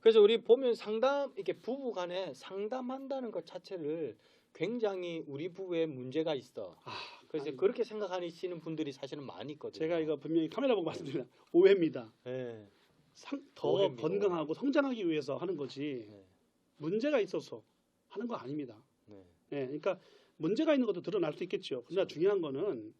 그래서 우리 보면 상담 이렇게 부부간에 상담한다는 것 자체를 굉장히 우리 부부에 문제가 있어. 그래서 아니, 그렇게 생각하시는 분들이 사실은 많이 있거든요. 제가 이거 분명히 카메라 보고 말씀드립니다. 오해입니다. 네. 더 오해입니다, 건강하고 성장하기 위해서 하는 거지 네. 문제가 있어서 하는 거 아닙니다. 네. 네, 그러니까 문제가 있는 것도 드러날 수 있겠죠. 그러나 중요한 거는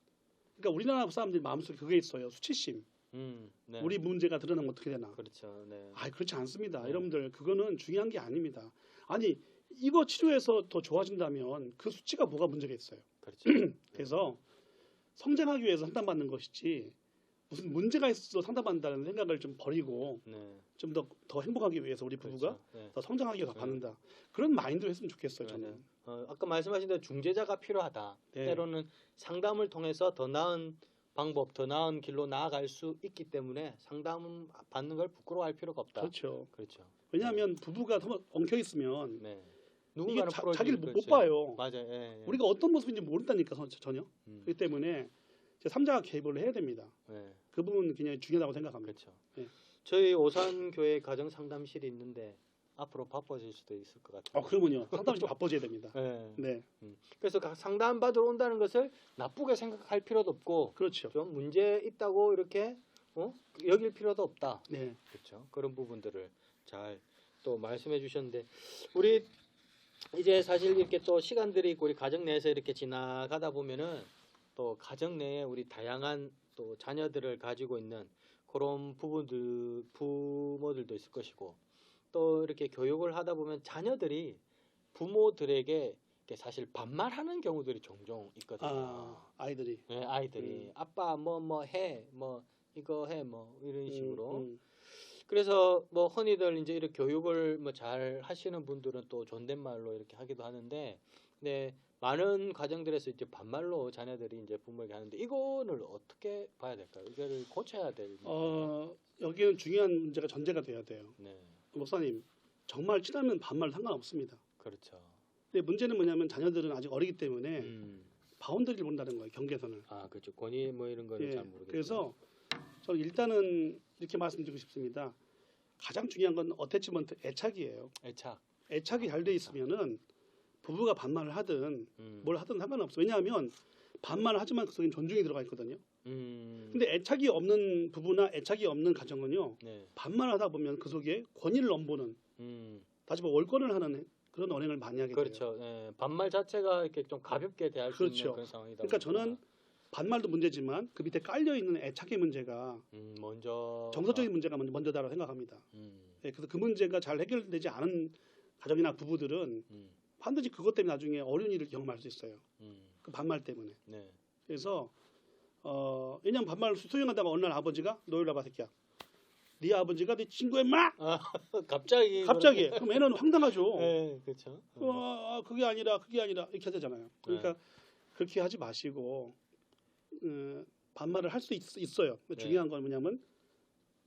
그러니까 우리나라 사람들 마음속에 그게 있어요. 수치심. 네. 우리 문제가 드러나면 어떻게 되나? 그렇죠. 네. 그렇지 않습니다. 네. 여러분들 그거는 중요한 게 아닙니다. 아니 이거 치료해서 더 좋아진다면 그 수치가 뭐가 문제가 있어요. 그렇죠. 그래서 성장하기 위해서 상담받는 것이지 무슨 문제가 있어서 상담받는다는 생각을 좀 버리고 네. 좀 더 행복하기 위해서 우리 부부가 그렇죠. 네. 더 성장하기 위해서 네. 받는다. 그런 마인드로 했으면 좋겠어요. 네. 저는. 아까 말씀하신 대로 중재자가 필요하다. 네. 때로는 상담을 통해서 더 나은 방법, 더 나은 길로 나아갈 수 있기 때문에 상담 받는 걸 부끄러워할 필요가 없다. 그렇죠. 그렇죠. 왜냐하면 부부가 너무 엉켜 있으면 네. 이게 누군가는 풀어주는 자기를 못 거죠. 봐요. 맞아요. 예, 예. 우리가 어떤 모습인지 모른다니까 전혀. 음. 그렇기 때문에 제 3자가 개입을 해야 됩니다. 네. 그 부분은 굉장히 중요하다고 생각합니다. 그렇죠. 네. 저희 오산교회 가정상담실이 있는데 앞으로 바빠질 수도 있을 것 같아요. 그러면요. 상담이 좀 바빠져야 됩니다. 네. 네, 그래서 상담 받으러 온다는 것을 나쁘게 생각할 필요도 없고 그렇죠. 좀 문제 있다고 이렇게 여길 필요도 없다. 네, 그렇죠. 그런 부분들을 잘 또 말씀해 주셨는데 우리 이제 사실 이렇게 또 시간들이 있고 우리 가정 내에서 이렇게 지나가다 보면은 또 가정 내에 우리 다양한 또 자녀들을 가지고 있는 그런 부모들도 있을 것이고 또 이렇게 교육을 하다 보면 자녀들이 부모들에게 이렇게 사실 반말하는 경우들이 종종 있거든요. 아이들이. 네, 아이들이 아빠 뭐 해, 뭐 이거 해, 뭐 이런 식으로. 그래서 뭐 흔히들 이제 이렇게 교육을 뭐 잘 하시는 분들은 또 존댓말로 이렇게 하기도 하는데, 네, 많은 가정들에서 이제 반말로 자녀들이 이제 부모에게 하는데 이거를 어떻게 봐야 될까요? 이거를 고쳐야 될. 여기는 중요한 문제가 전제가 돼야 돼요. 네, 목사님, 정말 친하면 반말 상관없습니다. 그렇죠. 근데 문제는 뭐냐면 자녀들은 아직 어리기 때문에 음. 바운더리를 본다는 거예요. 경계선을. 그렇죠. 권위 뭐 이런 거를 예, 잘 모르겠어요. 그래서 저는 일단은 이렇게 말씀드리고 싶습니다. 가장 중요한 건 어태치먼트 애착이에요. 애착이 잘 돼 있으면은 부부가 반말을 하든 뭘 하든 상관없어. 왜냐하면 반말을 하지만 그 속에 존중이 들어가 있거든요. 근데 애착이 없는 부부나 애착이 없는 가정은요. 네. 반말하다 보면 그 속에 권위를 넘보는 다시 말해 월권을 하는 그런 언행을 많이 하게 돼요. 그렇죠. 네. 반말 자체가 이렇게 좀 가볍게 대할 수 있는 그렇죠. 그런 상황이다. 그러니까 저는 반말도 문제지만 그 밑에 깔려 있는 애착의 문제가 먼저 정서적인 문제가 먼저다라고 생각합니다. 네, 그래서 그 문제가 잘 해결되지 않은 가정이나 부부들은 반드시 그것 때문에 나중에 어려운 일을 경험할 수 있어요. 그 반말 때문에. 네. 그래서 왜냐면 반말을 수용하다가 어느 날 아버지가 너 일로 와봐 새끼야. 네 아버지가 네 친구의 마 갑자기 그럼 애는 황당하죠. 네, 그렇죠. 그게 아니라 이렇게 하잖아요. 그러니까 그렇게 하지 마시고 반말을 할 수 있어요. 중요한 건 뭐냐면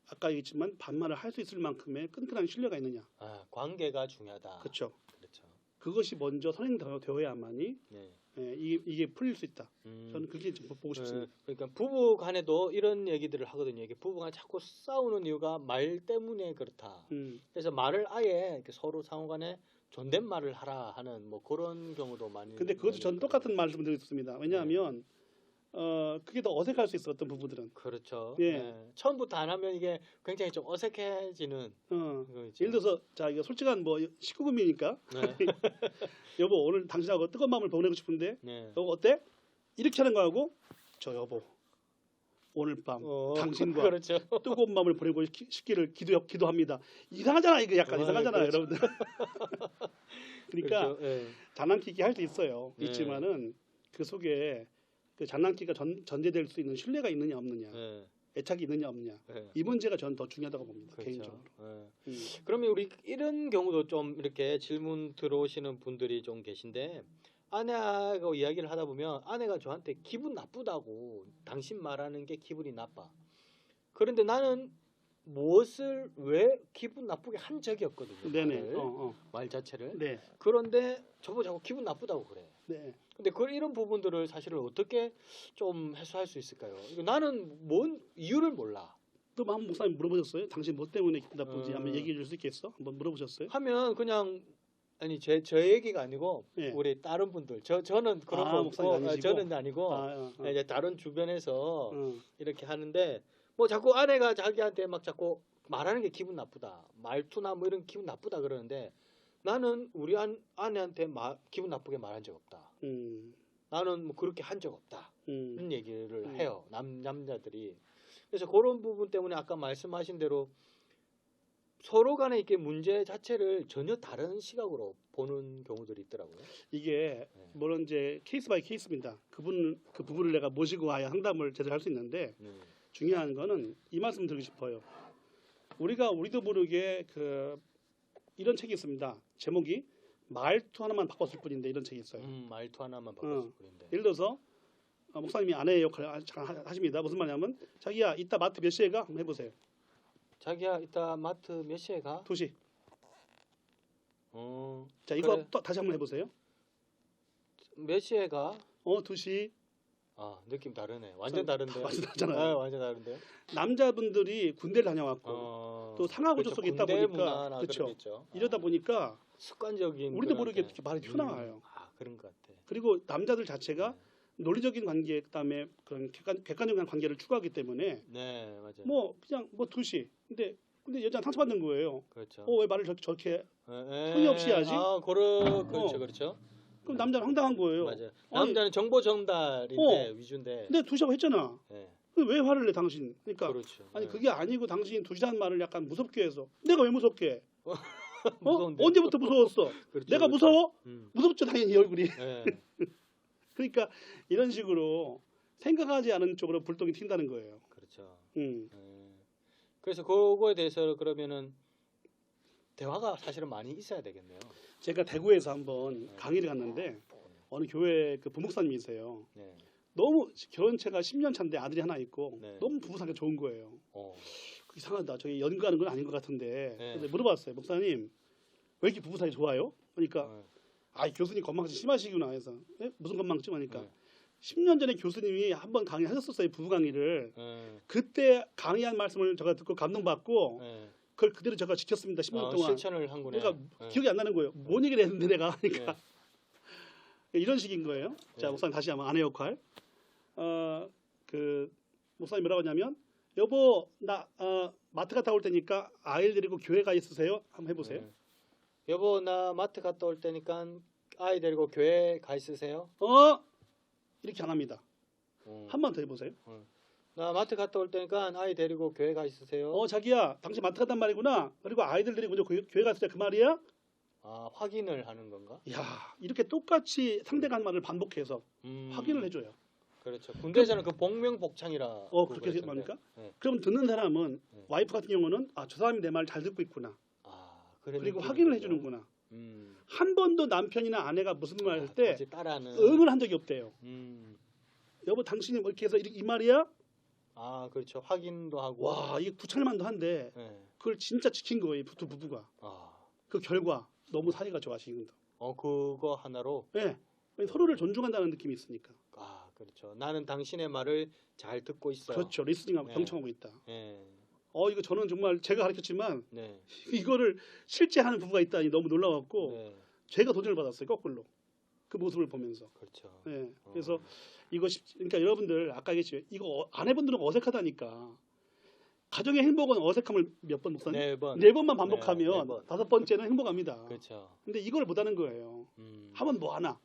아까 얘기했지만 반말을 할 수 있을 만큼의 끈끈한 신뢰가 있느냐. 관계가 중요하다. 그렇죠. 그렇죠. 그것이 먼저 선행되어야만이 네. 이게 풀릴 수 있다. 저는 그게 좀 보고 싶습니다. 그러니까 부부 간에도 이런 얘기들을 하거든요. 이게 부부가 자꾸 싸우는 이유가 말 때문에 그렇다. 그래서 말을 아예 이렇게 서로 상호간에 존댓말을 하라 하는 뭐 그런 경우도 많이. 근데 그것도 전 똑같은 말씀을 드리고 싶습니다. 왜냐하면 그게 더 어색할 수 있어 어떤 부부들은. 그렇죠. 예. 네. 처음부터 안 하면 이게 굉장히 좀 어색해지는. 예를 들어서 자 이거 솔직한 뭐 19금이니까 네. 여보 오늘 당신하고 뜨거운 마음을 보내고 싶은데 네. 여보 어때? 이렇게 하는 거하고 저 여보 오늘 밤 당신과 그렇죠. 뜨거운 마음을 보내고 싶기를 기도합니다. 이상하잖아 이거 약간 이상하잖아요 그렇죠. 여러분들. 그러니까 그렇죠. 네. 장난기기 할 수 있어요. 네. 있지만은 그 속에 그 장난기가 전제될 수 있는 신뢰가 있느냐 없느냐, 네. 애착이 있느냐 없느냐, 네. 이 문제가 저는 더 중요하다고 봅니다. 그렇죠. 개인적으로. 네. 그러면 우리 이런 경우도 좀 이렇게 질문 들어오시는 분들이 좀 계신데 아내하고 이야기를 하다 보면 아내가 저한테 기분 나쁘다고 당신 말하는 게 기분이 나빠. 그런데 나는 무엇을 왜 기분 나쁘게 한 적이 없거든요. 네네. 말 자체를. 네. 그런데 저보고 자꾸 기분 나쁘다고 그래. 네. 근데 이런 부분들을 사실은 어떻게 좀 해소할 수 있을까요? 나는 뭔 이유를 몰라. 또 한번 목사님 물어보셨어요? 당신 뭐 때문에 기분 나쁜지 한번 얘기해 줄 수 있겠어? 한번 물어보셨어요? 하면 그냥 아니 저 얘기가 아니고 예. 우리 다른 분들 저는 그런 거 목사님 없고 아니시고? 저는 아니고 아. 이제 다른 주변에서 어. 이렇게 하는데 뭐 자꾸 아내가 자기한테 막 자꾸 말하는 게 기분 나쁘다 말투나 뭐 이런 기분 나쁘다 그러는데 나는 우리 아내한테 기분 나쁘게 말한 적 없다. 나는 뭐 그렇게 한 적 없다. 이런 얘기를 해요. 남자들이. 그래서 그런 부분 때문에 아까 말씀하신 대로 서로 간에 이렇게 문제 자체를 전혀 다른 시각으로 보는 경우들이 있더라고요. 이게 물론 이제 케이스 바이 케이스입니다. 그 부부를 내가 모시고 와야 상담을 제대로 할 수 있는데 중요한 거는 이 말씀 드리고 싶어요. 우리도 모르게 이런 책이 있습니다. 제목이 말투 하나만 바꿨을 뿐인데 이런 책이 있어요. 말투 하나만 바꿨을 뿐인데. 예를 들어서 목사님이 아내의 역할을 하십니다. 무슨 말이냐면 자기야 이따 마트 몇 시에 가? 한번 해보세요. 자기야 이따 마트 몇 시에 가? 2시. 자 그래. 이거 또 다시 한번 해보세요. 몇 시에 가? 2시. 아 느낌 다르네. 완전 다른데요. 완전 다르잖아요. 완전 다른데요. 남자분들이 군대를 다녀왔고 또 상하구조 속에 있다 보니까 그렇죠. 이러다 보니까 습관적인 우리도 모르게 이렇게 말이 튀어나와요. 그런 것 같아. 그리고 남자들 자체가 논리적인 관계 그다음에 그런 객관적인 관계를 추구하기 때문에 네 맞아요. 뭐 그냥 뭐 2시. 근데 여자는 상처받는 거예요. 그렇죠. 왜 말을 저렇게 성의 없이 하지? 그렇죠. 그럼 남자는 황당한 거예요. 맞아요. 남자는 정보 전달인데 위주인데. 근데 2시라고 했잖아. 네. 왜 화를 내 당신? 그러니까 그렇죠. 아니 그게 아니고 당신이 2시라는 말을 약간 무섭게 해서 내가 왜 무섭게 해? 무서운데. 언제부터 무서웠어? 그렇죠, 내가 그렇죠. 무서워? 무섭죠 당연히 얼굴이. 네. 그러니까 이런 식으로 생각하지 않은 쪽으로 불똥이 튄다는 거예요. 그렇죠. 네. 그래서 그거에 대해서 그러면은 대화가 사실은 많이 있어야 되겠네요. 제가 대구에서 한번 강의를 갔는데 어느 교회 그 부목사님이세요. 네. 너무 결혼체가 10년 차인데 아들이 하나 있고 네. 너무 부부 사이가 좋은 거예요. 어. 이상하다. 저기 연구하는 건 아닌 것 같은데. 네. 그래서 물어봤어요. 목사님 왜 이렇게 부부 사이 좋아요? 그러니까 교수님 건망증 심하시구나 해서 무슨 건망증 하니까 10년 전에 교수님이 한번 강의하셨었어요. 부부 강의를. 그때 강의한 말씀을 제가 듣고 감동받고 그걸 그대로 제가 지켰습니다. 10년 동안. 실천을 한 거네. 그러니까 기억이 안 나는 거예요. 뭔 얘기를 했는데 내가 그러니까 이런 식인 거예요. 자 목사님 다시 한번 아내 역할. 그 목사님 뭐라고 하냐면 여보 나 마트 갔다 올 테니까 아이를 데리고 교회 가 있으세요? 한번 해보세요. 여보 나 마트 갔다 올 테니까 아이 데리고 교회 가 있으세요? 이렇게 안 합니다. 한 번 더 해보세요. 나 마트 갔다 올 테니까 아이 데리고 교회 가 있으세요? 자기야 당신 마트 갔단 말이구나. 그리고 아이들 데리고 먼저 교회 갔을 때 그 말이야? 확인을 하는 건가? 야 이렇게 똑같이 상대가 한 말을 반복해서 확인을 해줘요. 그렇죠. 군대에서는 그 복명복창이라. 그렇게 말합니까? 그럼 듣는 사람은 와이프 같은 경우는 저 사람이 내 말을 잘 듣고 있구나. 그리고 확인을 해주는구나. 한 번도 남편이나 아내가 무슨 말을 할 때 응을 한 적이 없대요. 여보 당신이 뭐 이렇게 해서 이 말이야? 그렇죠. 확인도 하고. 와 이게 구찰만도 한데 그걸 진짜 지킨 거예요. 두 부부가. 그 결과 너무 사이가 좋아지는 거. 그거 하나로. 네. 서로를 존중한다는 느낌이 있으니까. 그렇죠. 나는 당신의 말을 잘 듣고 있어. 그렇죠. 리스닝하고 경청하고 있다. 네. 이거 저는 정말 제가 가르쳤지만 이거를 실제 하는 부부가 있다니 너무 놀라웠고 제가 도전을 받았어요. 거꾸로 그 모습을 보면서. 그렇죠. 네. 그래서 그러니까 여러분들 아까 얘기했죠. 이거 아내분들은 어색하다니까. 가정의 행복은 어색함을 몇 번 목사님? 4번. 4번만 반복하면 4번. 5번째는 행복합니다. 그렇죠. 근데 이걸 못하는 거예요. 하면 뭐 하나.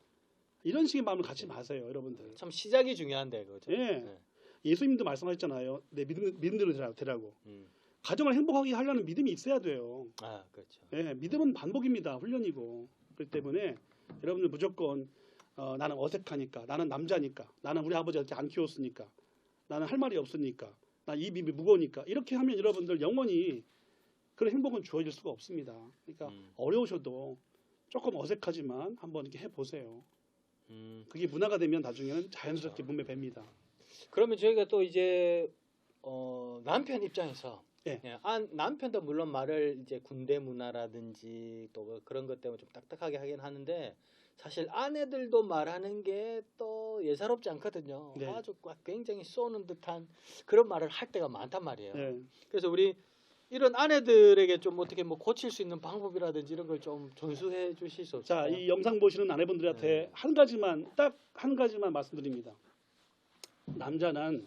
이런 식의 마음을 갖지 마세요, 여러분들. 참 시작이 중요한데 그렇죠. 예수님도 말씀하셨잖아요. 내 믿음대로 되라고. 가정을 행복하게 하려는 믿음이 있어야 돼요. 그렇죠. 믿음은 반복입니다. 훈련이고. 그렇기 때문에 여러분들 무조건 나는 어색하니까, 나는 남자니까, 나는 우리 아버지가 이렇게 안 키웠으니까, 나는 할 말이 없으니까, 나 입이 무거우니까 이렇게 하면 여러분들 영원히 그런 행복은 주어질 수가 없습니다. 그러니까 어려우셔도 조금 어색하지만 한번 이렇게 해보세요. 그게 문화가 되면 나중에는 자연스럽게 몸에 뱄니다. 그러면 저희가 또 이제 남편 입장에서 남편도 물론 말을 이제 군대 문화라든지 또 그런 것 때문에 좀 딱딱하게 하긴 하는데 사실 아내들도 말하는 게 또 예사롭지 않거든요. 네. 아주 굉장히 쏘는 듯한 그런 말을 할 때가 많단 말이에요. 네. 그래서 우리 이런 아내들에게 좀 어떻게 뭐 고칠 수 있는 방법이라든지 이런 걸 좀 전수해 주실 수 자, 없을까요? 이 영상 보시는 아내분들한테 네. 딱 한 가지만 말씀드립니다. 남자는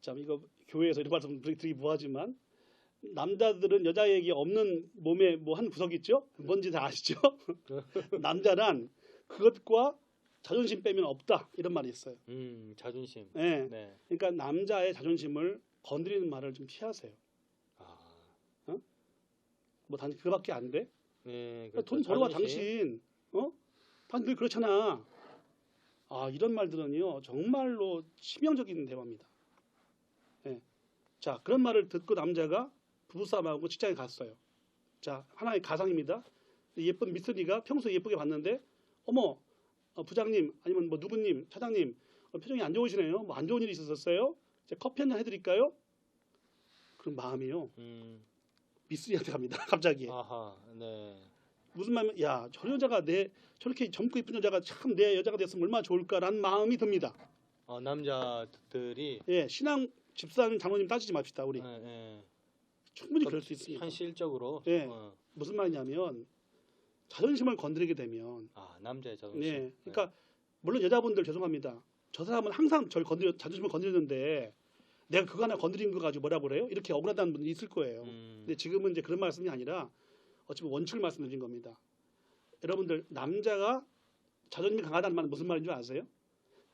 참 이거 교회에서 이런 말씀 드리기 뭐하지만 남자들은 여자에게 없는 몸에 뭐 한 구석 있죠? 뭔지 다 아시죠? 남자는 그것과 자존심 빼면 없다 이런 말이 있어요. 자존심. 네. 네. 그러니까 남자의 자존심을 건드리는 말을 좀 피하세요. 아, 뭐 단지 그거밖에 안 돼? 네. 그러니까 돈 벌어와 당신, 당신 늘 그렇잖아. 아, 이런 말들은요 정말로 치명적인 대화입니다. 예. 자, 그런 말을 듣고 남자가 부부싸움하고 직장에 갔어요. 자, 하나의 가상입니다. 예쁜 미스리가 평소에 예쁘게 봤는데, 어머, 부장님 아니면 뭐 누구님, 차장님 표정이 안 좋으시네요. 뭐 안 좋은 일이 있었어요? 제가 커피 한잔 해드릴까요? 그런 마음이요. 미스리한테 갑니다. 갑자기. 아하, 네. 무슨 말이면 야, 저 여자가 저렇게 젊고 이쁜 여자가 참 내 여자가 됐으면 얼마나 좋을까라는 마음이 듭니다. 남자들이 예, 신앙 집사님 장로님 따지지 맙시다. 우리 충분히 그럴 수 있습니다. 현실적으로. 예. 무슨 말이냐면 자존심을 건드리게 되면 남자의 자존심. 네, 그러니까 물론 여자분들 죄송합니다. 저 사람은 항상 저를 자존심을 건드리는데 내가 그거 하나 건드린 거 가지고 뭐라 그래요? 이렇게 억울하다는 분이 있을 거예요. 근데 지금은 이제 그런 말씀이 아니라 어차피 원칙을 말씀드린 겁니다. 여러분들 남자가 자존심이 강하다는 말은 무슨 말인 줄 아세요?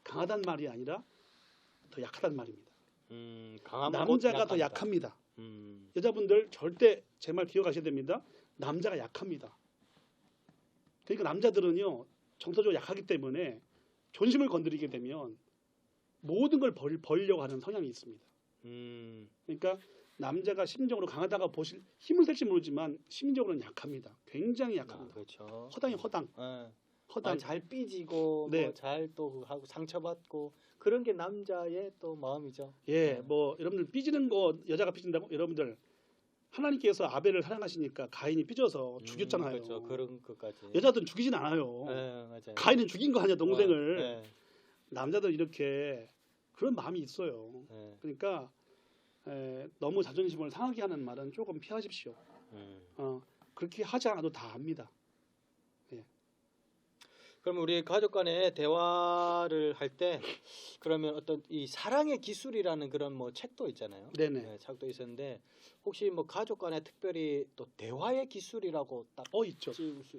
강하다는 말이 아니라 더 약하다는 말입니다. 남자가 더 약합니다. 여자분들 절대 제 말 기억하셔야 됩니다. 남자가 약합니다. 그러니까 남자들은요 정서적으로 약하기 때문에 존심을 건드리게 되면 모든 걸 벌려고 하는 성향이 있습니다. 그러니까 남자가 심적으로 강하다가 보실 힘을 셀지 모르지만 심적으로는 약합니다. 굉장히 약합니다. 그렇죠. 허당. 잘 삐지고 네. 뭐 잘 또 하고 상처받고 그런 게 남자의 또 마음이죠. 예, 뭐 여러분들 삐지는 거 여자가 삐진다고 여러분들 하나님께서 아벨을 사랑하시니까 가인이 삐져서 죽였잖아요. 그렇죠. 그런 것까지. 여자들은 죽이진 않아요. 맞아요. 가인은 죽인 거 아니야 동생을. 네. 남자들 이렇게 그런 마음이 있어요. 그러니까 너무 자존심을 상하게 하는 말은 조금 피하십시오. 그렇게 하지 않아도 다 압니다. 그럼 우리 가족 간에 대화를 할 때 그러면 어떤 이 사랑의 기술이라는 그런 뭐 책도 있잖아요. 네네. 네, 책도 있었는데 혹시 뭐 가족 간에 특별히 또 대화의 기술이라고 딱 있죠. 찍을 수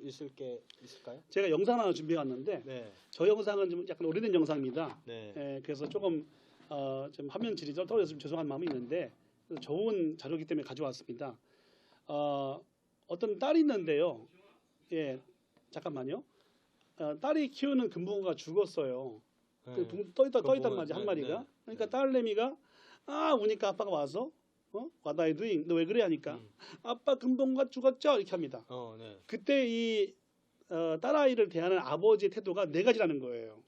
있을까요? 제가 영상 하나 준비해 왔는데 네. 저 영상은 좀 약간 오래된 영상입니다. 네. 그래서 조금 좀 화면 질이 떨어져서 좀 죄송한 마음이 있는데 좋은 자료이기 때문에 가져왔습니다. 어떤 딸이 있는데요. 예, 잠깐만요. 딸이 키우는 금붕어가 죽었어요. 떠있단 말이지 한 마리가. 그러니까 딸내미가 우니까 아빠가 와서 What are you doing? 너 왜 그래 하니까 아빠 금붕어가 죽었죠 이렇게 합니다. 네. 그때 이 딸아이를 대하는 아버지의 태도가 네 가지라는 거예요.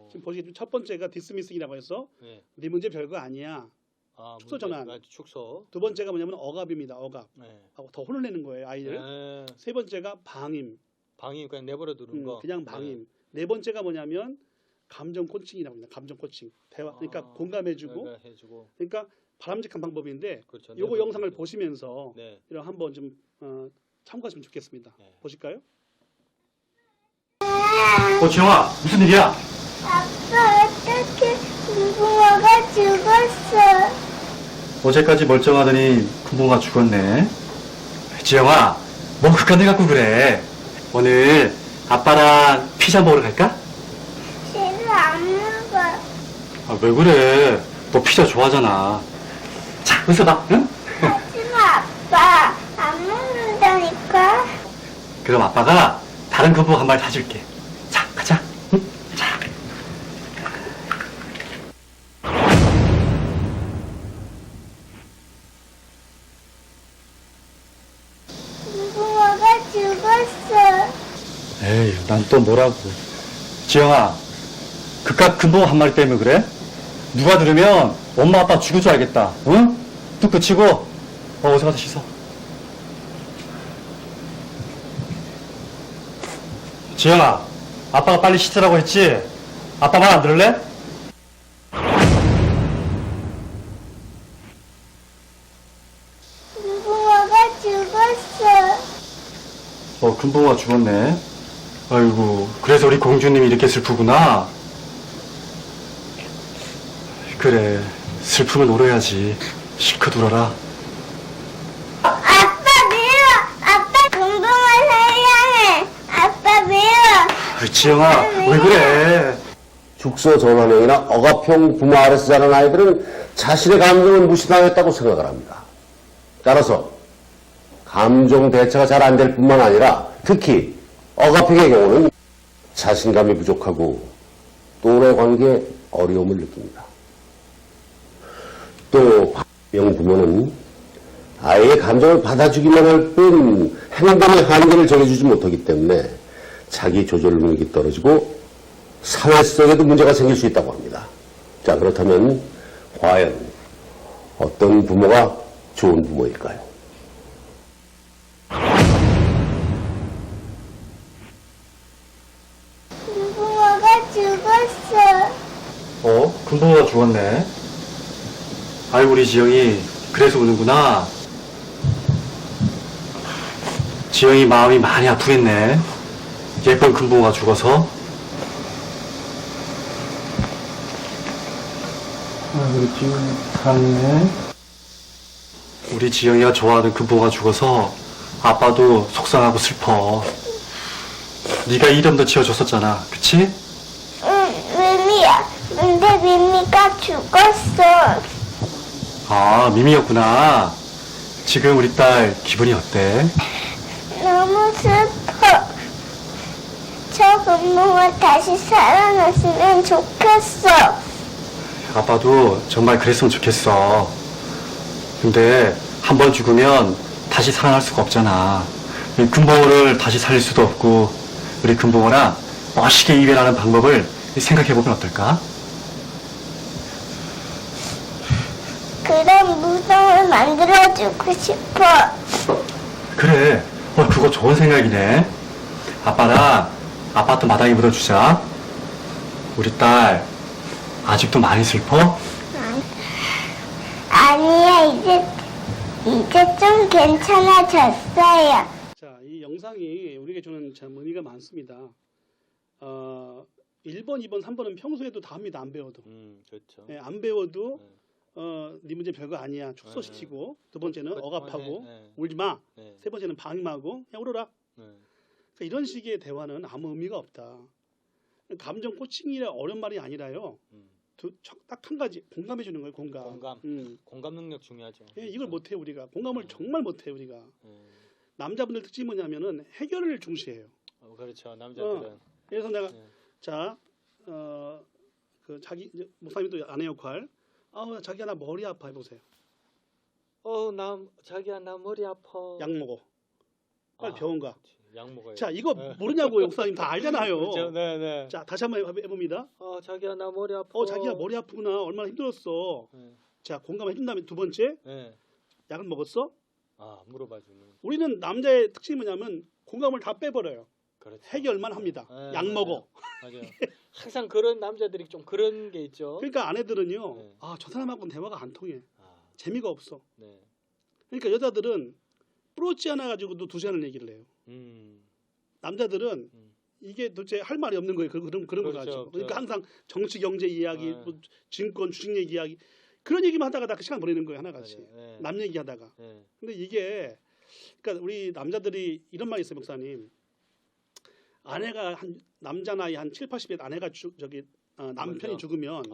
지금 보시겠지만 첫 번째가 디스미싱이라고 해서 네 문제 별거 아니야. 축소 전환. 축소. 두 번째가 뭐냐면 억압입니다. 억압. 더 혼을 내는 거예요 아이를. 세 번째가 방임. 방임 그냥 내버려 두는 거. 그냥 방임. 네 번째가 뭐냐면 감정 코칭이라고 합니다. 감정 코칭. 대화. 그러니까 공감해주고. 그러니까 바람직한 방법인데 그렇죠. 요거 영상을 보시면서 네. 한번 좀 참고하시면 좋겠습니다. 네. 보실까요? 지영아, 무슨 일이야? 아빠 어떻게 금붕어가 죽었어? 어제까지 멀쩡하더니 금붕어가 죽었네. 지영아, 뭔 그깟 일 갖고 그래. 오늘 아빠랑 피자 먹으러 갈까? 싫어 안 먹어. 왜 그래? 너 피자 좋아하잖아. 자, 웃어봐, 응? 하지마 아빠 안 먹는다니까. 그럼 아빠가 다른 금붕어 한 마리 사줄게. 자, 가자. 응? 자. 금붕어가 죽었어. 에이, 난 또 뭐라고. 지영아, 그깟 금붕어 한 마리 때문에 그래? 누가 들으면 엄마 아빠 죽을 줄 알겠다. 응? 뚝 그치고 어서 가서 씻어. 지영아, 아빠가 빨리 씻으라고 했지? 아빠 말 안 들을래? 금붕어가 죽었어. 금붕어가 죽었네. 아이고, 그래서 우리 공주님이 이렇게 슬프구나. 그래, 슬픔은 울어야지. 실컷 울어라. 아빠 미워. 아빠 금붕어 사랑해. 아빠 미워. 지영아, 왜 그래? 죽서 전환형이나 억압형 부모 아래서 자란 아이들은 자신의 감정을 무시당했다고 생각을 합니다. 따라서 감정 대처가 잘 안 될 뿐만 아니라 특히 억압형의 경우는 자신감이 부족하고 또래 관계에 어려움을 느낍니다. 또 반면 부모는 아이의 감정을 받아주기만 할 뿐 행동의 한계를 정해주지 못하기 때문에 자기 조절 능력이 떨어지고 사회성에도 문제가 생길 수 있다고 합니다. 자, 그렇다면 과연 어떤 부모가 좋은 부모일까요? 금붕어가 죽었어. 금붕어가 죽었네. 아이고, 우리 지영이 그래서 우는구나. 지영이 마음이 많이 아프겠네. 예쁜 금붕어가 죽어서. 우리 지영이 사랑해. 우리 지영이가 좋아하는 금붕어가 죽어서 아빠도 속상하고 슬퍼. 네가 이름도 지어줬었잖아, 그치? 응, 미미야. 근데 미미가 죽었어. 아, 미미였구나. 지금 우리 딸 기분이 어때? 너무 슬퍼. 저 금붕어 다시 살아났으면 좋겠어. 아빠도 정말 그랬으면 좋겠어. 근데 한 번 죽으면 다시 살아날 수가 없잖아. 이 금붕어를 다시 살릴 수도 없고, 우리 금붕어랑 멋있게 이별하는 방법을 생각해보면 어떨까? 그런 무덤을 만들어주고 싶어. 그래, 그거 좋은 생각이네. 아빠랑 아파트 마당에 묻어주자. 우리 딸 아직도 많이 슬퍼? 아니야, 이제 좀 괜찮아졌어요. 자, 이 영상이 우리에게 주는 참 의미가 많습니다. 1번, 2번, 3번은 평소에도 다 합니다. 안 배워도. 그렇죠. 예, 안 배워도 네 문제 별거 아니야. 축소시키고. 두 번째는 억압하고 울지 마. 세 번째는 방임하고 그냥 울어라. 그러니까 이런 식의 대화는 아무 의미가 없다. 감정 코칭이라 어려운 말이 아니라요. 딱 한 가지 공감해 주는 거예요. 공감 능력 중요하죠. 예, 이걸 못해 우리가. 공감을 정말 못해 우리가. 남자분들 특징이 뭐냐면은 해결을 중시해요. 그렇죠. 남자들은. 그래서 내가 자, 그 자기 이제 목사님도 아내 역할. 자기야 나 머리 아파 해보세요. 자기야 나 머리 아파. 약 먹어. 빨리 병원 가. 약 먹어요. 자, 이거 모르냐고 목사님 다 알잖아요. 그렇죠. 네. 자, 다시 한번 해봅니다. 자기야 나 머리 아파. 자기야 머리 아프구나. 얼마나 힘들었어. 네. 자, 공감해 준 다음에 두 번째, 네. 약을 먹었어? 물어봐주는. 우리는 남자의 특징이 뭐냐면 공감을 다 빼버려요. 그렇죠. 해결만 합니다. 네, 약 먹어. 맞아요. 항상 그런 남자들이 좀 그런 게 있죠. 그러니까 아내들은요. 네. 저 사람하고는 대화가 안 통해. 재미가 없어. 네. 그러니까 여자들은 부럽지 않아 가지고도 2시간을 얘기를 해요. 남자들은 이게 도대체 할 말이 없는 거예요. 그런 거 가지고. 그러니까 항상 정치 경제 이야기, 뭐 증권 주식 얘기 이야기 그런 얘기만 하다가 다 그 시간 보내는 거예요. 하나같이. 남 얘기하다가. 근데 이게 그러니까 우리 남자들이 이런 말이 있어요, 목사님. 아내가 남자 나이 한 7, 80에 아내가 남편이 죽으면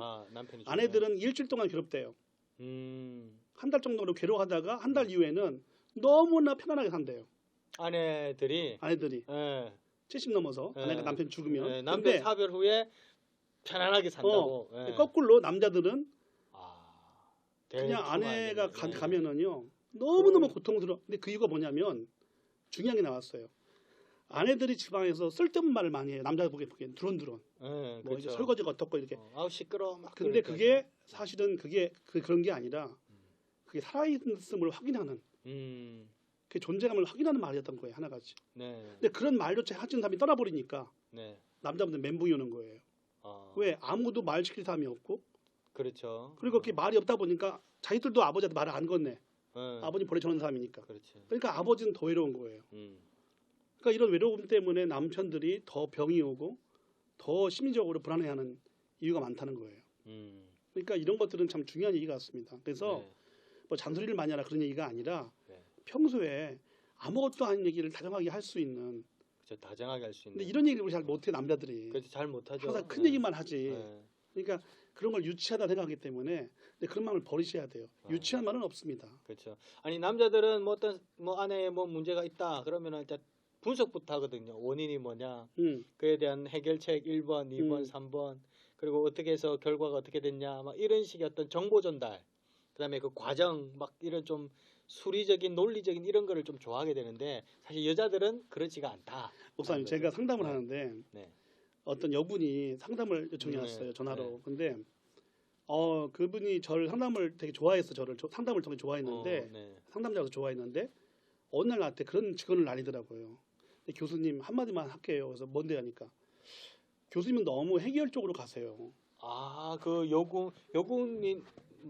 아내들은 일주일 동안 괴롭대요. 한 달 정도로 괴로워하다가 한 달 이후에는 너무나 편안하게 산대요. 아내들이 70 넘어서 아내가 남편 죽으면 남편 사별 후에 편안하게 산다고. 거꾸로 남자들은 그냥 아내가 가면은요 너무너무 고통스러워. 근데 그 이유가 뭐냐면 중요한 게 나왔어요. 아내들이 지방에서 쓸데없는 말을 많이 해요. 남자 보기엔 두런두런. 뭐 그렇죠. 설거지가 어떻고 이렇게. 시끄러워. 막 근데 그게 사실은 그런 게 아니라 그게 살아있음을 확인하는 그 존재감을 확인하는 말이었던 거예요. 하나같이. 근데 그런 말조차 하는 사람이 떠나버리니까 네. 남자분들 멘붕이 오는 거예요. 아, 왜 아무도 말 시킬 사람이 없고 그렇죠. 그리고 그게 말이 없다 보니까 자기들도 아버지한테 말을 안 건네. 어, 아버님 보내주는 사람이니까. 그렇지. 그러니까 아버지는 더 외로운 거예요. 음, 그러니까 이런 외로움 때문에 남편들이 더 병이 오고 더 심리적으로 불안해하는 이유가 많다는 거예요. 음, 그러니까 이런 것들은 참 중요한 얘기 같습니다. 그래서 네, 뭐 잔소리를 많이 하라 그런 얘기가 아니라 네. 평소에 아무것도 아닌 얘기를 다정하게 할 수 있는. 그렇죠. 다정하게 할 수 있는. 근데 이런 얘기를 우리 잘 못해 남자들이. 그렇죠. 잘 못하죠. 항상 큰 네. 얘기만 하지. 네. 그러니까 그런 걸 유치하다 생각하기 때문에 근데 그런 마음을 버리셔야 돼요. 아. 유치한 말은 없습니다. 그렇죠. 아니 남자들은 뭐 어떤 뭐 아내에 뭐 문제가 있다 그러면은 일단 분석부터 하거든요. 원인이 뭐냐, 그에 대한 해결책 1번, 2번, 3번, 그리고 어떻게 해서 결과가 어떻게 됐냐, 막 이런 식의 어떤 정보 전달, 그다음에 그 과정, 막 이런 좀 수리적인 논리적인 이런 거를 좀 좋아하게 되는데 사실 여자들은 그렇지가 않다. 목사님 거죠. 제가 상담을 네. 하는데 네. 어떤 여분이 상담을 요청해 네. 왔어요. 전화로. 네. 근데 그분이 저를 상담을 되게 좋아했어. 상담을 되게 좋아했는데 네. 상담자로서 좋아했는데 어느 날 나한테 그런 직원을 날리더라고요. 근데 교수님 한마디만 할게요. 그래서 뭔데 하니까 교수님은 너무 해결적으로 가세요. 아, 그 여군이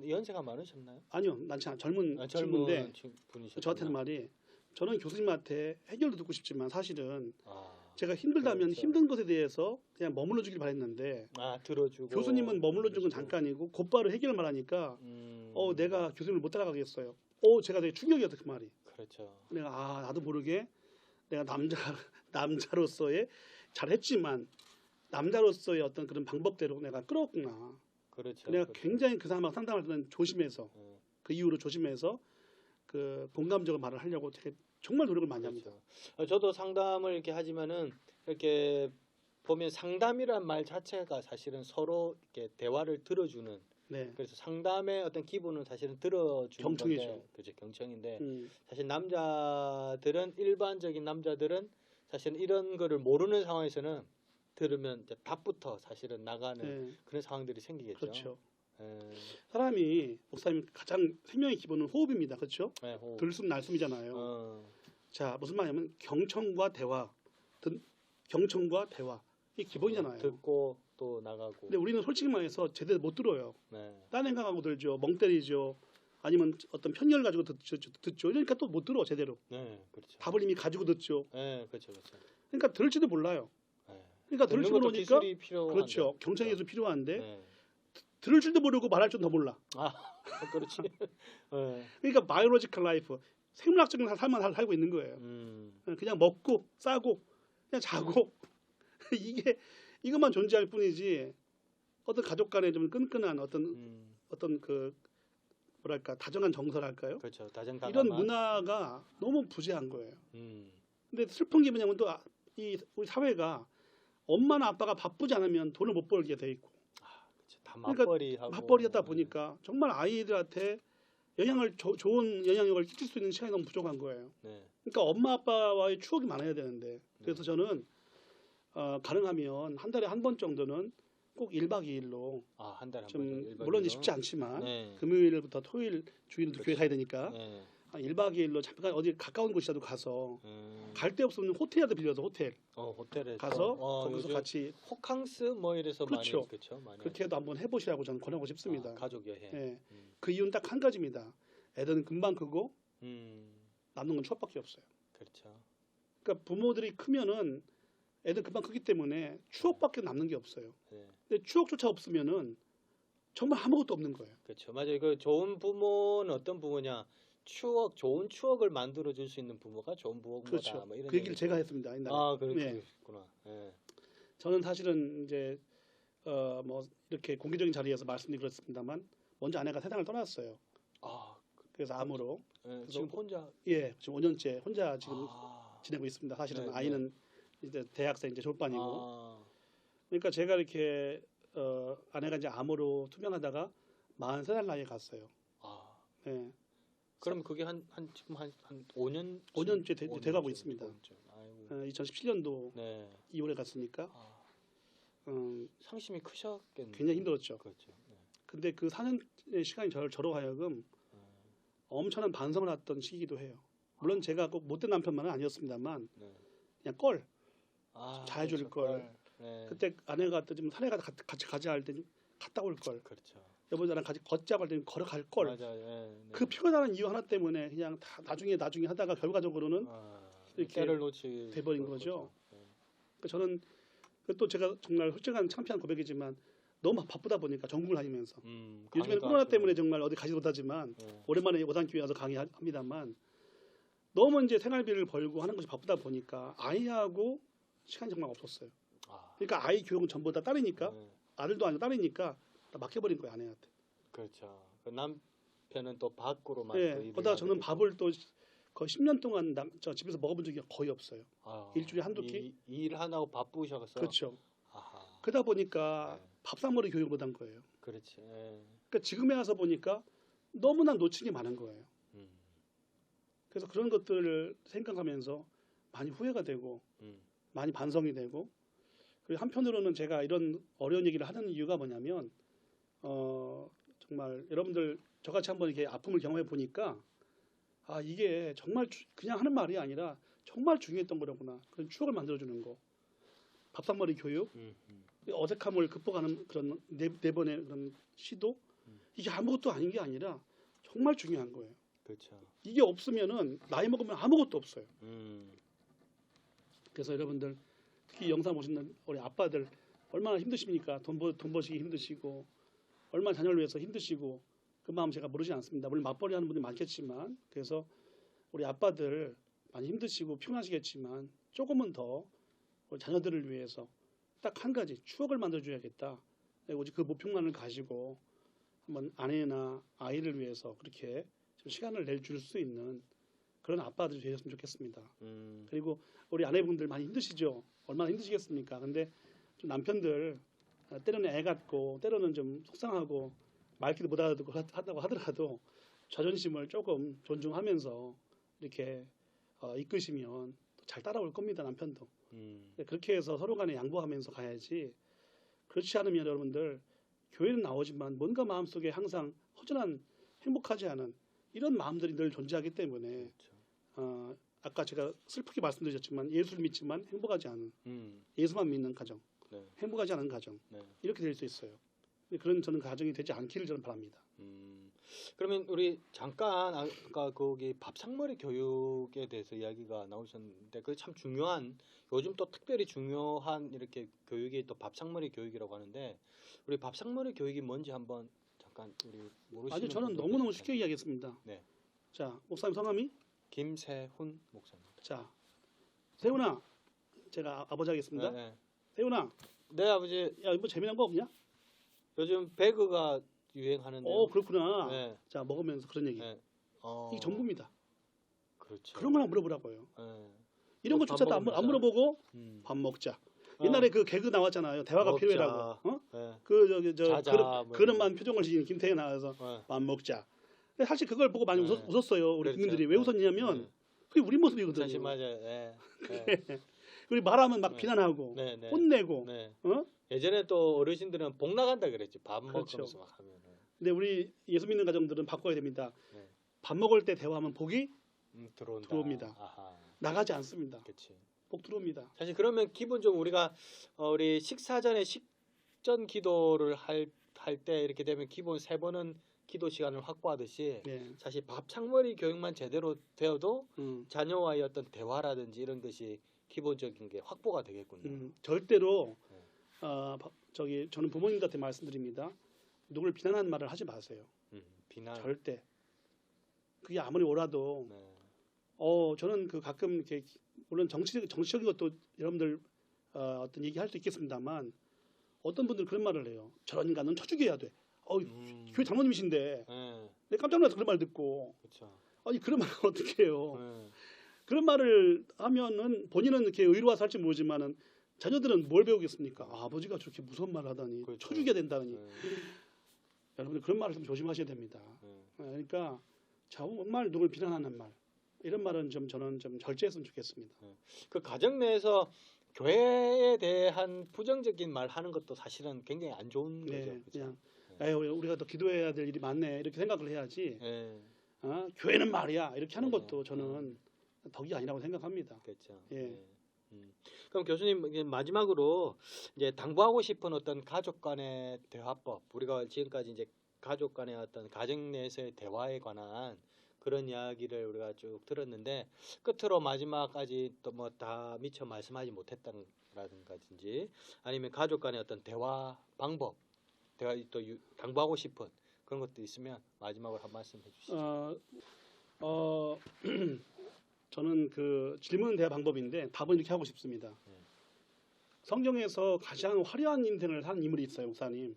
연세가 많으셨나요? 아니요, 많지 않아. 젊은 아, 친구인데 분이셨구나. 저한테는 말이 저는 교수님한테 해결도 듣고 싶지만 사실은 아, 제가 힘들다면 그렇죠. 힘든 것에 대해서 그냥 머물러 주길 바랬는데 아 들어주고 교수님은 머물러 준 건 그러시고. 잠깐이고 곧바로 해결을 말하니까 음, 내가 교수님을 못 따라가겠어요. 제가 되게 충격이었다 그 말이. 그렇죠. 내가 나도 모르게 내가 남자로서의 잘했지만 남자로서의 어떤 그런 방법대로 내가 끌었구나. 그렇죠. 내가 그렇죠. 굉장히 그 사람하고 상담할 때는 조심해서 네. 그 이후로 조심해서 그 공감적으로 말을 하려고 되게 정말 노력을 많이 합니다. 그렇죠. 저도 상담을 이렇게 하지만은 이렇게 보면 상담이란 말 자체가 사실은 서로 이렇게 대화를 들어주는 네. 그래서 상담의 어떤 기본은 사실은 들어주는 경청이죠. 건데 그렇죠. 경청인데 음, 사실 일반적인 남자들은 사실은 이런 거를 모르는 상황에서는 들으면 이제 답부터 사실은 나가는 네. 그런 상황들이 생기겠죠. 그렇죠. 예. 사람이 목사님 가장 생명의 기본은 호흡입니다. 그렇죠? 네, 호흡. 들숨 날숨이잖아요. 어, 자, 무슨 말이냐면 경청과 대화, 경청과 대화 이게 기본이잖아요. 듣고 또 나가고. 근데 우리는 솔직히 말해서 제대로 못 들어요. 네. 딴 생각하고 들죠. 멍 때리죠. 아니면 어떤 편견을 가지고 듣죠. 그러니까 또 못 들어 제대로. 네, 그렇죠. 답을 이미 가지고 듣죠. 네, 그렇죠, 그렇죠. 그러니까 들을지도 몰라요. 네. 그러니까 듣는 들을지 것도 모르니까 기술이 필요한데. 그렇죠. 경청이 도 필요한데 네. 들을 줄도 모르고 말할 줄도 더 몰라. 아, 그렇지. 네. 그러니까 바이올로지컬 라이프 생물학적인 삶만 살고 있는 거예요. 그냥 먹고 싸고 그냥 자고 이것만 존재할 뿐이지 어떤 가족 간에 좀 끈끈한 어떤 그 뭐랄까 다정한 정서랄까요? 그렇죠. 다정다감한. 이런 문화가 너무 부재한 거예요. 음, 근데 슬픈 게 뭐냐면 또 이 우리 사회가 엄마나 아빠가 바쁘지 않으면 돈을 못 벌게 돼 있고 그렇죠. 다 그러니까 맞벌이하고. 맞벌이하다 보니까 정말 아이들한테 좋은 영향력을 끼칠 수 있는 시간이 너무 부족한 거예요. 네. 그러니까 엄마 아빠와의 추억이 많아야 되는데 그래서 저는 가능하면 한 달에 한 번 정도는 꼭 1박 2일로 한 달에 한 좀 번. 일박 물론 이일로? 쉽지 않지만 네. 금요일부터 토요일 주일도 그렇지. 교회 가야 되니까 네. 1박 2일로 잠깐 어디 가까운 곳이라도 가서 음. 갈 데 없으면 호텔이라도 빌려서 호텔 호텔에 가서 거기서 요즘 같이 호캉스 뭐 이래서 그렇죠. 많이 그렇죠. 많이 그렇게도 한번 해보시라고 저는 권하고 싶습니다. 가족 여행. 예. 그 이유는 딱 한 가지입니다. 애들은 금방 크고 남는 건 추억밖에 없어요. 그렇죠. 그러니까 부모들이 크면은 애들 금방 크기 때문에 추억밖에 남는 게 없어요. 네. 근데 추억조차 없으면은 정말 아무것도 없는 거예요. 그렇죠. 맞아요. 그 좋은 부모는 어떤 부모냐? 좋은 추억을 만들어 줄 수 있는 부모가 좋은 부모다. 그렇죠. 뭐 이런 그 얘기를 얘기죠. 제가 했습니다. 옛날에. 네. 그렇구나. 네. 저는 사실은 이제 뭐 이렇게 공개적인 자리에서 말씀드렸습니다만 먼저 아내가 세상을 떠났어요. 그래서 암으로 지금 혼자 지금 5년째 혼자 지금 지내고 있습니다. 사실은 네, 아이는 이제 대학생 이제 졸업반이고 그러니까 제가 이렇게 아내가 이제 암으로 투병하다가 43살 나이에 갔어요. 네. 그럼 그게 지금 한 5년 5년째 돼가고 있습니다. 2017년도 네. 2월에 갔으니까 상심이 크셨겠네요. 굉장히 힘들었죠. 그렇죠. 네. 근데 그 4년의 시간이 저로 하여금 엄청난 반성을 했던 시기이기도 해요. 물론 제가 꼭 못된 남편만은 아니었습니다만 네. 그냥 껄 잘해줄 걸. 네. 그때 아내가 또 좀 산에 같이 가자 할 때 갔다 올 걸. 그렇죠. 여보 나랑 같이 걷자고 할 때 걸어갈 걸. 맞아요. 네. 그 표현하는 이유 하나 때문에 그냥 다 나중에 하다가 결과적으로는 이렇게 때를 놓치 돼버린 거죠. 그러니까 저는 또 제가 정말 솔직한 창피한 고백이지만 너무 바쁘다 보니까 전국을 다니면서 요즘에는 코로나 때문에 정말 어디 가지 못하지만 오랜만에 오산교회 와서 강의합니다만 너무 이제 생활비를 벌고 하는 것이 바쁘다 보니까 아이하고 시간이 정말 없었어요. 그러니까 아이 교육은 전부 다 딸이니까 아들도 아니고 딸이니까 다 맡겨버린 거예요 아내한테. 그렇죠. 그 남편은 또 밖으로만. 네, 또 일을 그러다 저는 하게 밥을 또 거의 10년 동안 저 집에서 먹어본 적이 거의 없어요. 되고. 일주일에 한두 끼? 일 하나고 바쁘셔서. 그렇죠. 아하. 그러다 보니까 네. 밥상머리 교육을 못한 거예요. 그렇지. 예. 그러니까 지금에 와서 보니까 너무나 놓친 게 많은 거예요. 음. 그래서 그런 것들을 생각하면서 많이 후회가 되고 많이 반성이 되고 그리고 한편으로는 제가 이런 어려운 얘기를 하는 이유가 뭐냐면 정말 여러분들 저같이 한번 이렇게 아픔을 경험해 보니까 아 이게 정말 그냥 하는 말이 아니라 정말 중요했던 거라구나 그런 추억을 만들어주는 거 밥상머리 교육 어색함을 극복하는 그런 네 번의 그런 시도 이게 아무것도 아닌 게 아니라 정말 중요한 거예요. 그렇죠. 이게 없으면은 나이 먹으면 아무것도 없어요. 그래서 여러분들 특히 영상 보시는 우리 아빠들 얼마나 힘드십니까? 돈 버시기 힘드시고 얼마나 자녀를 위해서 힘드시고 그 마음 제가 모르지 않습니다. 물론 맞벌이 하는 분들이 많겠지만 그래서 우리 아빠들 많이 힘드시고 피곤하시겠지만 조금은 더 우리 자녀들을 위해서 딱 한 가지 추억을 만들어줘야겠다. 오직 그 목표만을 가지고 한번 아내나 아이를 위해서 그렇게 좀 시간을 내줄 수 있는 그런 아빠들이 되셨으면 좋겠습니다. 그리고 우리 아내분들 많이 힘드시죠? 얼마나 힘드시겠습니까? 근데 좀 남편들 때로는 애 같고 때로는 좀 속상하고 말귀도 못 알아듣고 한다고 하더라도 자존심을 조금 존중하면서 이렇게 이끄시면 잘 따라올 겁니다. 남편도. 그렇게 해서 서로 간에 양보하면서 가야지 그렇지 않으면 여러분들 교회는 나오지만 뭔가 마음속에 항상 허전한 행복하지 않은 이런 마음들이 늘 존재하기 때문에 그렇죠. 아까 제가 슬프게 말씀드렸지만 예수를 믿지만 행복하지 않은 예수만 믿는 가정 네. 행복하지 않은 가정 네. 이렇게 될 수 있어요. 그런 저는 가정이 되지 않기를 저는 바랍니다. 그러면 우리 잠깐 아까 거기 밥상머리 교육에 대해서 이야기가 나오셨는데 그게 참 중요한 요즘 또 특별히 중요한 이렇게 교육이 또 밥상머리 교육이라고 하는데 우리 밥상머리 교육이 뭔지 한번 잠깐 우리 모르시는 아주 저는 분들 너무너무 계실 쉽게 텐데. 이야기했습니다. 네. 자 목사님 성함이 김세훈 목사님. 자 세훈아 제가 아버지 하겠습니다. 네, 네. 세훈아 네 아버지 야 이거 재미난 거 없냐? 요즘 배그가 유행하는데. 그렇구나. 네. 자 먹으면서 그런 얘기. 네. 이게 전부입니다. 그렇죠. 그런 거나 물어보라고요. 네. 이런 또 것조차도 밥 안 먹으면서. 물어보고 음. 밥 먹자. 옛날에 그 개그 나왔잖아요. 대화가 먹자. 필요해라고. 네. 그 저기 자자, 뭐 그런만 표정을 지닌 김태희 나와서 네. 밥 먹자. 근데 사실 그걸 보고 많이 네. 웃었어요. 우리 그렇죠. 국민들이 왜 웃었냐면 네. 그게 우리 모습이거든요. 사실 맞아요. 네. 네. 우리 말하면 막 네. 비난하고 네, 네. 혼내고. 네. 어? 예전에 또 어르신들은 복 나간다 그랬지. 밥 그렇죠. 먹으면서 막 하면은. 근데 우리 예수 믿는 가정들은 바꿔야 됩니다. 네. 밥 먹을 때 대화하면 복이 들어온다. 들어옵니다. 아하. 나가지 않습니다. 그렇지. 복 들어옵니다. 사실 그러면 기본적으로 우리가 우리 식사 전에 식전 기도를 할 때 이렇게 되면 기본 3번은 기도 시간을 확보하듯이 네. 사실 밥상머리 교육만 제대로 되어도 음. 자녀와의 어떤 대화라든지 이런 것이 기본적인 게 확보가 되겠군요. 절대로 네. 저는 부모님들한테 말씀드립니다. 누굴 비난하는 말을 하지 마세요. 비난. 절대. 그게 아무리 옳아도 네. 저는 그 가끔 이렇게 물론 정치적인 것도 여러분들 어떤 얘기할 수 있겠습니다만 어떤 분들 그런 말을 해요. 저런 인간은 쳐죽여야 돼. 교회 장로님이신데 네. 내가 깜짝 놀라서 그런 말 듣고 그렇죠. 아니 그런 말을 어떻게 해요? 네. 그런 말을 하면은 본인은 이렇게 의로와서 할지 모르지만은 자녀들은 뭘 배우겠습니까? 아버지가 저렇게 무서운 말을 하다니 그렇죠. 쳐죽여야 된다니. 네. 여러분들 그런 말을 좀 조심하셔야 됩니다. 네. 그러니까 정말 누굴 비난하는 말 이런 말은 저는 좀 절제했으면 좋겠습니다. 그 가정 내에서 교회에 대한 부정적인 말 하는 것도 사실은 굉장히 안 좋은 거죠. 네, 그렇죠? 그냥 에휴, 우리가 더 기도해야 될 일이 많네 이렇게 생각을 해야지. 네. 교회는 말이야 이렇게 하는 네. 것도 저는 덕이 아니라고 생각합니다. 그렇죠. 예. 네. 그럼 교수님 이제 마지막으로 이제 당부하고 싶은 어떤 가족 간의 대화법, 우리가 지금까지 이제 가족 간의 어떤 가정 내에서의 대화에 관한 그런 이야기를 우리가 쭉 들었는데 끝으로 마지막까지 또 뭐 다 미처 말씀하지 못했다라든지 아니면 가족 간의 어떤 대화 방법, 대화 또 당부하고 싶은 그런 것도 있으면 마지막으로 한 말씀 해주시죠. 저는 그 질문 대화 방법인데 답은 이렇게 하고 싶습니다. 성경에서 가장 화려한 인생을 산 인물이 있어요, 목사님.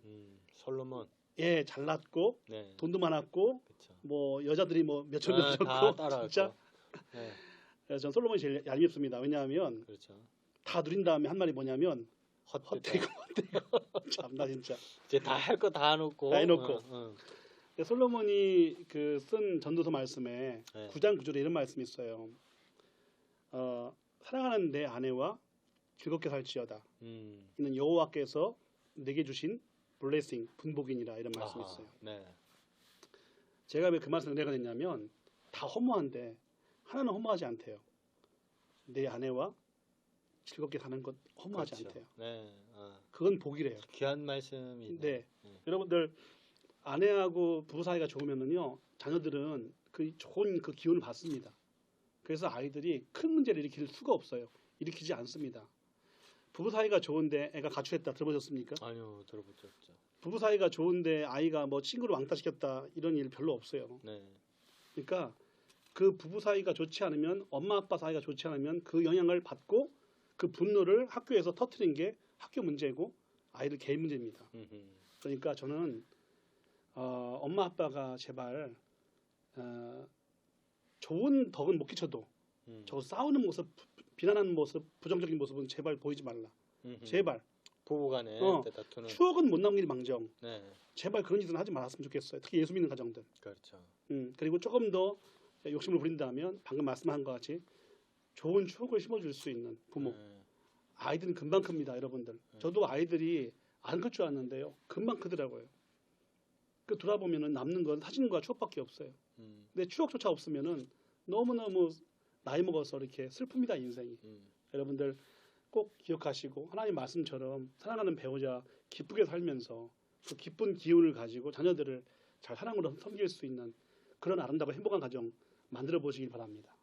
솔로몬. 예, 잘났고 네. 돈도 많았고 그렇죠. 뭐 여자들이 뭐 몇천 명 다 줬고 따라하고. 진짜. 네. 그래서 전 솔로몬이 제일 얄밉습니다. 왜냐하면 그렇죠. 다 누린 다음에 한 말이 뭐냐면 헛되고 헛되고 참나 진짜. 이제 다 할 거 다 해놓고. 다 해놓고. 솔로몬이 그 쓴 전도서 말씀에 네. 9장 9절에 이런 말씀이 있어요. 사랑하는 내 아내와 즐겁게 살지어다. 이는 여호와께서 내게 주신 블레싱, 분복이니라 이런 말씀이 있어요. 네. 제가 왜 그 말씀을 내가 했냐면 다 허무한데 하나는 허무하지 않대요. 내 아내와 즐겁게 사는 것 허무하지 그렇죠. 않대요. 네. 그건 복이래요. 귀한 말씀이네. 네. 여러분들 아내하고 부부 사이가 좋으면은요 자녀들은 그 좋은 그 기운을 받습니다. 그래서 아이들이 큰 문제를 일으킬 수가 없어요. 일으키지 않습니다. 부부 사이가 좋은데 애가 가출했다 들어보셨습니까? 아니요, 들어보죠. 없죠. 부부 사이가 좋은데 아이가 뭐 친구를 왕따 시켰다 이런 일 별로 없어요. 네. 그러니까 그 부부 사이가 좋지 않으면 엄마 아빠 사이가 좋지 않으면 그 영향을 받고 그 분노를 학교에서 터트린 게 학교 문제고 아이들 개인 문제입니다. 그러니까 저는 엄마 아빠가 제발 좋은 덕은 못 끼쳐도 저 싸우는 모습, 비난하는 모습, 부정적인 모습은 제발 보이지 말라. 제발. 부부간에 다투는. 추억은 못 남길 망정. 네. 제발 그런 짓은 하지 말았으면 좋겠어요. 특히 예수 믿는 가정들. 그렇죠. 그리고 조금 더 욕심을 부린다면 방금 말씀한 것 같이 좋은 추억을 심어줄 수 있는 부모. 네. 아이들은 금방 큽니다, 여러분들. 저도 아이들이 안 클 줄 알았는데요. 금방 크더라고요. 그 돌아보면은 남는 건 사진과 추억밖에 없어요. 근데 추억조차 없으면은 너무너무 나이 먹어서 이렇게 슬픕니다, 인생이. 여러분들 꼭 기억하시고 하나님 말씀처럼 사랑하는 배우자 기쁘게 살면서 그 기쁜 기운을 가지고 자녀들을 잘 사랑으로 섬길 수 있는 그런 아름답고 행복한 가정 만들어 보시길 바랍니다.